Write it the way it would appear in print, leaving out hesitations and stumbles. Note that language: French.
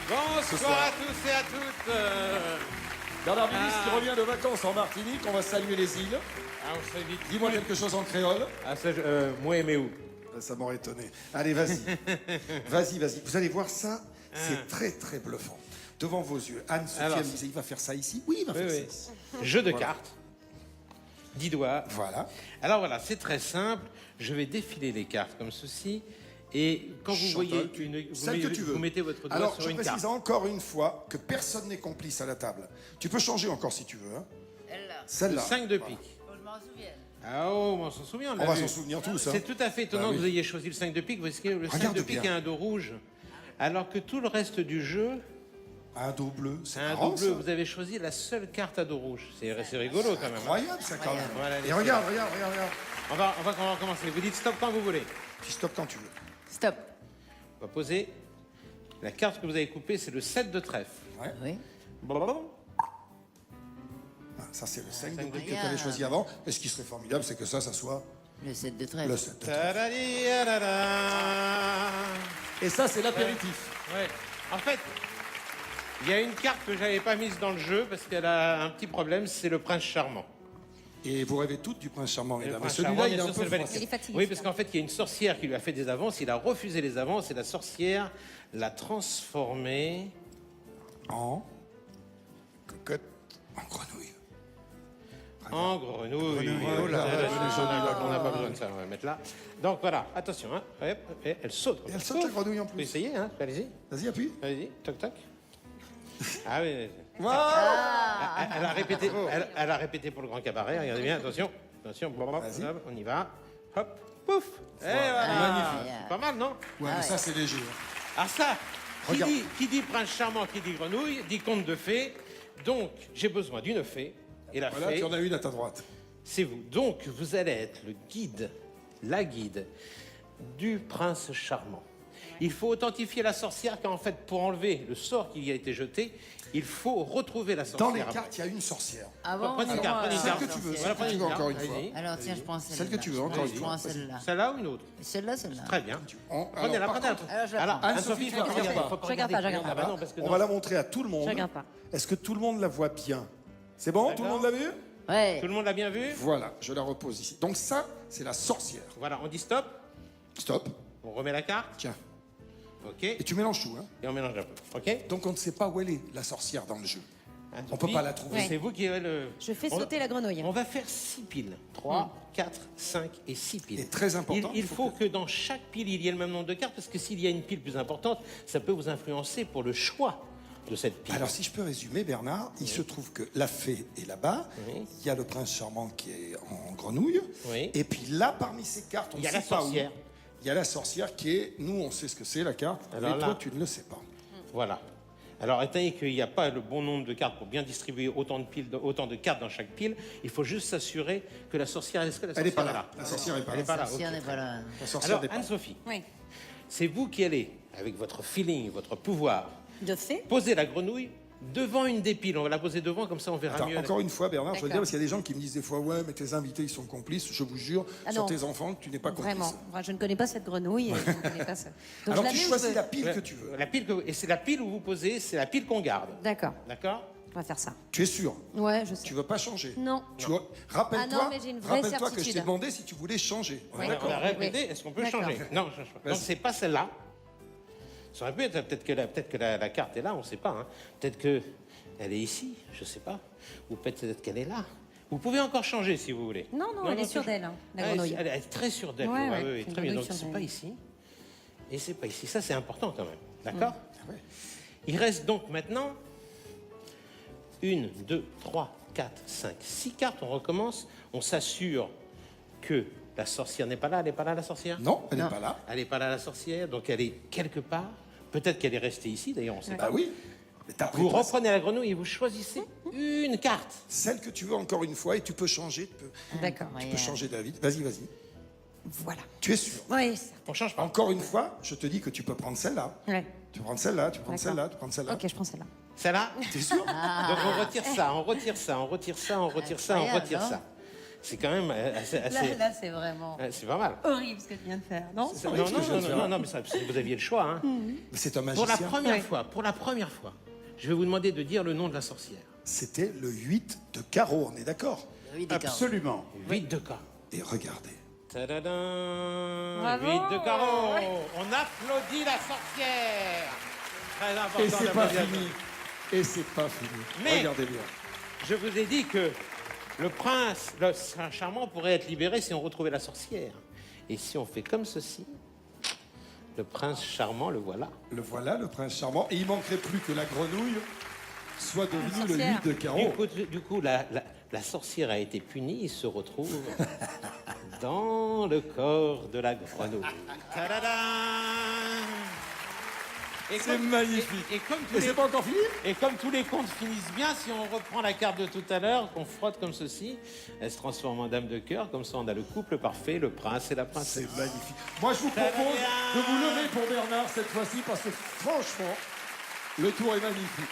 Bonsoir à tous et à toutes. Bernard Milis qui revient de vacances en Martinique, on va saluer les îles. On se vite. Dis-moi quelque chose en créole. Moi aimé où? Ça m'aurait étonné. Allez, vas-y. Vas-y. Vous allez voir ça, c'est très très bluffant. Devant vos yeux. Anne-Sophie me disait, il va faire ça ici. Oui, il va faire ça ici. Jeu de cartes. 10 doigts. Voilà. Alors voilà, c'est très simple. Je vais défiler les cartes comme ceci. Et quand vous voyez celle que tu veux. Vous mettez votre doigt Alors, sur je une précise carte. encore une fois que personne n'est complice à la table. Tu peux changer encore si tu veux. Hein. Celle-là. 5 de pique. Faut que je m'en souvienne. Ah oh, on s'en souvient. On va s'en souvenir tous. Hein. C'est tout à fait étonnant Bah oui. que vous ayez choisi le 5 de pique parce que le 5 Regarde de pique bien. a un dos rouge. Alors que tout le reste du jeu Un dos bleu, c'est a un marrant, dos bleu. ça. Vous avez choisi la seule carte à dos rouge. C'est rigolo quand même. Incroyable ça quand même. Voilà, Et regarde. On va commencer. Vous dites stop quand vous voulez. Tu stoppes quand tu veux. Stop. On va poser. La carte que vous avez coupée, c'est le 7 de trèfle. Ouais. Oui. Blablabla. Ah, ça c'est le 5 de cinq de pique que tu avais choisi avant. Et ce qui serait formidable, c'est que ça soit Le 7 de trèfle. le 7 de trèfle. Tadadadada. Et ça c'est l'apéritif. Ouais. En fait, il y a une carte que j'avais pas mise dans le jeu parce qu'elle a un petit problème, c'est le prince charmant. Et vous rêvez toutes du prince charmant, Le mesdames. Mais prince celui-là, charmant, il est bien un sûr, peu c'est le froid. Il est fatigué. Oui, parce qu'en fait, il y a une sorcière qui lui a fait des avances, il a refusé les avances et la sorcière l'a transformé En cocotte, en grenouille. en grenouille. Oh là, On n'a pas besoin de ça, on va le mettre là. Donc voilà, attention, hein. Hop, et elle saute. Et elle saute la grenouille en Vous plus. essayez, hein. Allez-y, Vas-y, appuie. allez-y, toc toc. Ah oui. Wow. Elle a répété pour le grand cabaret, regardez bien, attention, blablabla, Vas-y. hop, on y va, hop, pouf, et voilà. Magnifique. C'est pas mal, non? Ouais, mais ça c'est léger. Ah ça, Regarde. qui dit prince charmant, qui dit grenouille, dit conte de fées, donc j'ai besoin d'une fée, et la Voilà, fée, tu en as une à ta droite. c'est vous. Donc vous allez être le guide, la guide du prince charmant. Il faut authentifier la sorcière, car en fait, pour enlever le sort qui y a été jeté, il faut retrouver la sorcière. Dans les cartes, il y a une sorcière. Ah bon, Prenez une c'est carte, moi, prenez une alors. carte. Celle que tu veux, Voilà, celle que prenez tu une veux carte, encore une fois. allez-y. Alors tiens, je prends celle-là. Celle que tu veux, encore une Je prends fois. celle-là. Celle-là ou une autre? Celle-là. Très bien. Alors, Prenez-la, par prenez-la. contre, Alors, je la Alors, prends. Anne-Sophie, il faut Anne-Sophie, pas tu regarder. regardes Faut pas. pas Je regarde pas, je regarde Ah pas. bah non, parce que on va la montrer à tout le monde. Je regarde pas. Est-ce que tout le monde la voit bien? C'est bon? Tout le monde l'a vu? Ouais. Tout le monde l'a bien vu? Voilà, je la repose ici. Donc ça, c'est la sorcière. Voilà, on dit stop. Stop. On remet la carte. Tiens. OK. Et tu mélanges tout, hein? Et on mélange un peu. OK. Donc on ne sait pas où elle est, la sorcière, dans le jeu. Anne-Sophie, On peut pas la trouver. C'est vous qui avez le... Je fais On- sauter la grenouille. On va faire 6 piles. 3, 4, 5 et 6 piles. Et très important, Il faut que dans chaque pile, il y ait le même nombre de cartes, parce que s'il y a une pile plus importante, ça peut vous influencer pour le choix de cette pile. Alors si je peux résumer, Bernard, il se trouve que la fée est là-bas, Oui. il y a le prince charmant qui est en grenouille, Oui. et puis là, parmi ces cartes, on Il ne y a sait la pas où. sorcière. Il y a la sorcière qui est, nous on sait ce que c'est la carte, Alors mais là- toi tu ne le sais pas. Voilà. Alors, étant donné qu'il n'y a pas le bon nombre de cartes pour bien distribuer autant de piles, autant de cartes dans chaque pile, il faut juste s'assurer que la sorcière... Est-ce que la Elle n'est sorcière pas est là. La sorcière n'est pas Elle là. est pas là, Si on ok. n'est pas là. La sorcière Alors, n'est pas là. Anne-Sophie, Oui. c'est vous qui allez, avec votre feeling, votre pouvoir, De fait. poser la grenouille devant une des piles. On va la poser devant, comme ça on verra Attends, mieux. encore une fois, Bernard, je veux dire, D'accord. parce qu'il y a des gens qui me disent des fois, ouais, mais tes invités, ils sont complices. Je vous jure, Ah sur non. tes enfants, que tu n'es pas complice. Vraiment. Moi, je ne connais pas cette grenouille et je ne connais pas ça. Donc, Alors je la tu mets où choisis je veux. la pile Ouais. que tu veux. La pile et c'est la pile où vous posez, c'est la pile qu'on garde. D'accord. D'accord? On va faire ça. Tu es sûr? Ouais, je sais. Tu veux pas changer? Non. Rappelle-toi, Ah non, mais j'ai une vraie rappelle-toi que je t'ai certitude. demandé si tu voulais changer. On est Ouais. On d'accord? a répété, Oui. est-ce qu'on peut D'accord. changer? Non, je change pas. Donc Vas-y. c'est pas celle-là. Ça aurait pu être, peut-être que la carte est là, on ne sait pas. Hein. Peut-être que elle est ici, je sais pas. Ou peut-être qu'elle est là. Vous pouvez encore changer si vous voulez. Non, non, elle est sûre d'elle, hein, la Ah, grenouille. Elle est très sûre d'elle. Ouais, oui, ouais, oui, oui, c'est une très bien. Donc grenouille c'est sûre pas d'elle. ici. Et c'est pas ici. Ça c'est important quand même. D'accord? Ah ouais. Il reste donc maintenant 1, 2, 3, 4, 5, 6 cartes. On recommence. On s'assure que la sorcière n'est pas là. Elle n'est pas là, la sorcière? Non, elle n'est Non. pas là. Elle n'est pas là, la sorcière. Donc elle est quelque part. Peut-être qu'elle est restée ici, d'ailleurs, on ne sait Bah pas. oui. Mais t'as pris Vous toi, reprenez la grenouille et vous choisissez une carte. celle que tu veux encore une fois et tu peux changer. D'accord. Tu peux changer d'avis. Vas-y, vas-y. Voilà. Tu es sûr? Oui. On change pas. Encore une fois, je te dis que tu peux prendre celle-là. Ouais. Tu prends celle-là, tu prends D'accord. celle-là, tu prends celle-là. Ok, je prends celle-là. Celle-là? T'es sûr? Donc on retire ça, on retire ça, on retire ça, on retire ça, on Incroyable, retire hein? ça. C'est quand même assez... Là, c'est vraiment C'est pas mal. horrible ce que tu viens de faire, non? Non, non, non, mais vous aviez le choix. Hein. Mais c'est un Pour magicien. pour la première fois, je vais vous demander de dire le nom de la sorcière. C'était le 8 de carreau, on est d'accord? Oui, d'accord. Absolument. 8 de carreau. Et regardez. Tadadam, Bravo. 8 de carreau. On applaudit la sorcière. Très important Et c'est pas d'applaudir. fini. Et c'est pas fini. Mais- Regardez bien. Je vous ai dit que le prince charmant pourrait être libéré si on retrouvait la sorcière. Et si on fait comme ceci, le prince charmant, le voilà. Le voilà, le prince charmant. Et il manquerait plus que la grenouille soit devenue le sorcière. 8 de carreau. Du coup, la sorcière a été punie, il se retrouve dans le corps de la grenouille. Tadadam. C'est magnifique. Et comme tous Et les- c'est pas encore fini? Et comme tous les contes finissent bien, si on reprend la carte de tout à l'heure, qu'on frotte comme ceci, elle se transforme en dame de cœur, comme ça on a le couple parfait, le prince et la princesse. C'est magnifique. Moi, je vous propose de vous lever pour Bernard cette fois-ci parce que franchement, le tour est magnifique.